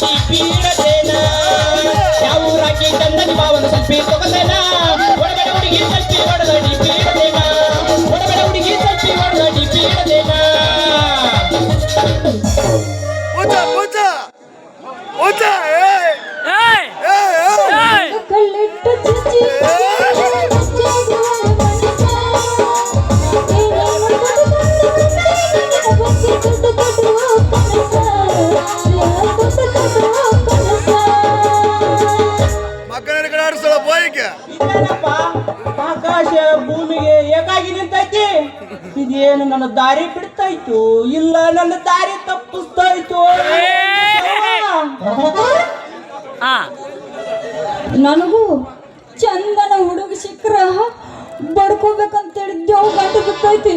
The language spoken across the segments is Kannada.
ಡಿಪಿ ಇಡತೇನ ಯಾವ ರಾಕಿ ತಂದನಿ ಬಾವನ ಸಲ್ಪಿ ತಗೋತೇನ ಒಳಗಡೆ ಹುಡುಗಿ ಸಲ್ಪಿ ಹೊಡೆದ ಡಿಪಿ ಇಡತೇನ ಒಳಗಡೆ ಹುಡುಗಿ ಸಲ್ಪಿ ಹೊಡೆದ ಡಿಪಿ ಇಡತೇನ ಆಕಾಶ ಭೂಮಿಗೆ ಏಕಾಗಿ ನಿಂತೈತಿ ಇದೇನು ನನ್ನ ದಾರಿ ಬಿಡ್ತಾಯ್ತು ಇಲ್ಲ ನನ್ನ ದಾರಿ ತಪ್ಪಿಸ್ತಾಯ್ತು ನನಗೂ ಚಂದನ ಹುಡುಗ ಸಿಕ್ಕ್ರ ಬಡ್ಕೋಬೇಕಂತೇಳಿ ದೇವ್ ಗಂಟು ಬಿತ್ತೈತಿ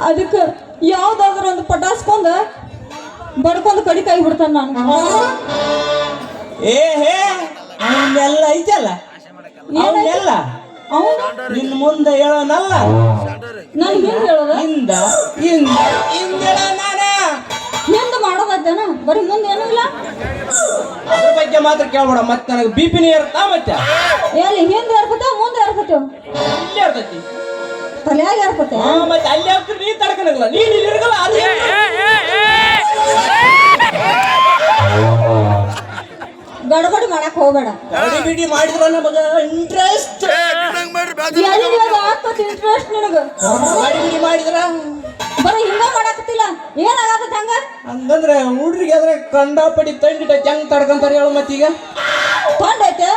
ಅದಕ್ಕೆ ಯಾವ್ದಾದ್ರು ಒಂದು ಪಟಾಸ್ಕೊಂಡ ಬಡ್ಕೊಂಡ್ ಕಡಿ ಕೈ ಬಿಡ್ತಾನ ನಾನು ಹೇ ಅವನ್ನೆಲ್ಲ ಐತಲ್ಲ ಅವನ್ನೆಲ್ಲ ನಿನ್ನ ಮುಂದೆ ಹೇಳೋನಲ್ಲ ನನ್ ಹಿಂದ್ ಹೇಳೋದ ಹಿಂದ ಹಿಂದ ಹಿಂದೇಳ ನಾನ ಹಿಂದ್ ಮಾಡೋದೈತೇನ ಬರೀ ಮುಂದೆ ಏನೂ ಇಲ್ಲ ಅದ್ರ ಬಗ್ಗೆ ಮಾತ್ರ ಕೇಳ್ಬೇಡ ಮತ್ತೆ ನನಗೆ ಬಿಪಿನಿ ಇರುತ್ತಾ ಮತ್ತೆ ಎಲ್ಲಿ ಹಿಂದೆ ಇರ್ತೈತೆ ಮುಂದೆ ಇರ್ತೈತೆ ಇಲ್ಲೇ ಇರ್ತೈತಿ ತಲೆಯಾಗ ಇರ್ತೈತೆ ಮತ್ತೆ ಅಲ್ಲಿ ಹೋಗ್ತಾರೆ ನೀನ್ ತಡ್ಕೊಳಲ್ಲ ನೀನ್ ಇಲ್ಲಿ ಇರ್ಗಲ್ಲ ಅಲ್ಲಿ ಗಡಬಡಿ ಮಾಡಕ್ ಹೋಗ್ಬೇಡ ಗಡಿಬಿಡಿ ಮಾಡಿದ್ರ ನಮಗ ಇಂಟ್ರೆಸ್ಟ್ ಆಗ್ತತಿ ಇಂಟ್ರೆಸ್ಟ್ ನಿನಗ ಗಡಿಬಿಡಿ ಮಾಡಿದ್ರ ಬರೀ ಹಿಂಗ ಮಾಡಾಕತ್ತಿಲ್ಲ ಏನಾಗತ್ತ ಹಂಗ ಹಂಗಂದ್ರೆ ಹುಡ್ರಿಗೆ ಆದ್ರೆ ಕಂಡಾಪಡಿ ತಂಡಿಟ ಹೆಂಗ್ ತಡ್ಕೊಂತಾರ ಹೇಳು ಮತ್ತೀಗ ತಂಡೈತೆ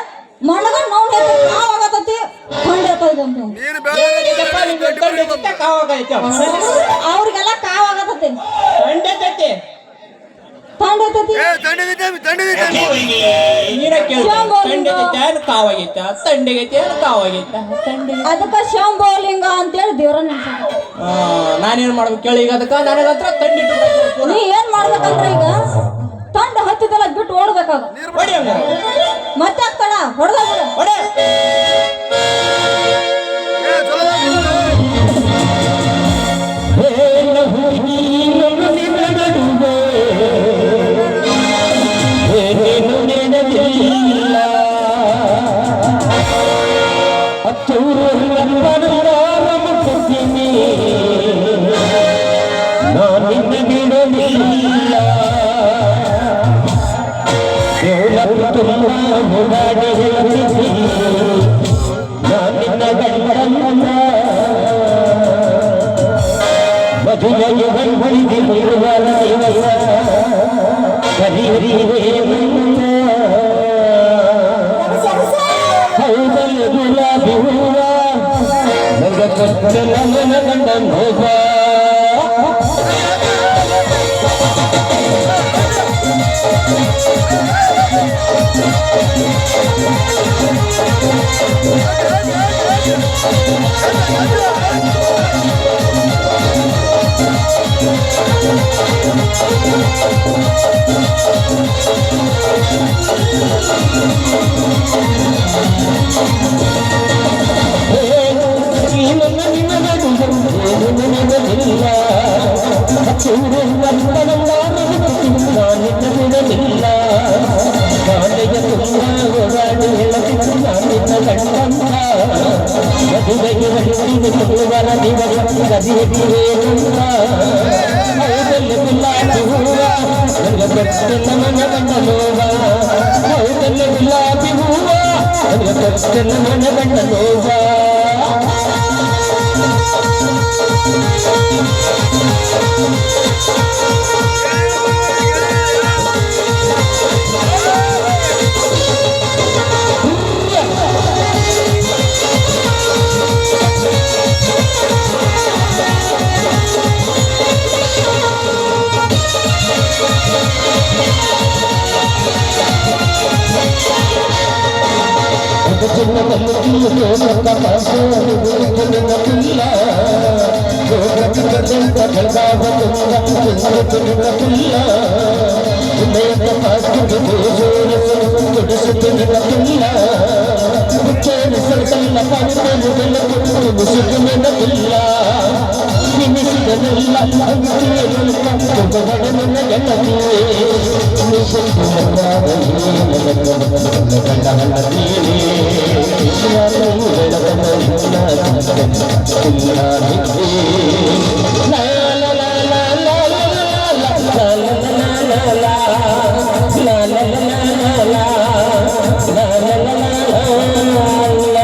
ಮಣಗನ್ ನೋಡ್ ಕಾವಾಗತ್ತತಿ ತಂಡೈತಂತ ಅವ್ರಿಗೆಲ್ಲ ಕಾವಾಗತ್ತತಿ ತಂಡೈತೈತಿ ತಂಡೈತತಿ ಕಾವಾಗೈತ ತಂಡಿಗೈತೆ ಕಾವಾಗೈತ ಅದಕ್ಕ ಶಂಭೋಲಿಂಗ ಅಂತೇಳಿ ದೇವ್ರ ನೆನ್ಸ ನಾನೇನ್ ಮಾಡ್ಬೇಕು ಕೇಳಿ ಈಗ ಅದಕ್ಕ ನನಗಂತ್ರ ತಂಡಿಟ್ಟು ನೀ ಏನ್ ಮಾಡ್ಬೇಕಂದ್ರೆ ಈಗ ತಂಡ ಹತ್ತಿದೆಲ್ಲ ಬಿಟ್ಟು ಓಡ್ಬೇಕಾಗ ಮತ್ತೆ ಆಗ್ತಾಳ ಹೊಡೆದ ಗುಲಾಬಿ ಹೂವ ನಿನ್ನಿಸಿದನೆಲ್ಲ ನನ್ನ ಗೆಳತಿಯೇ la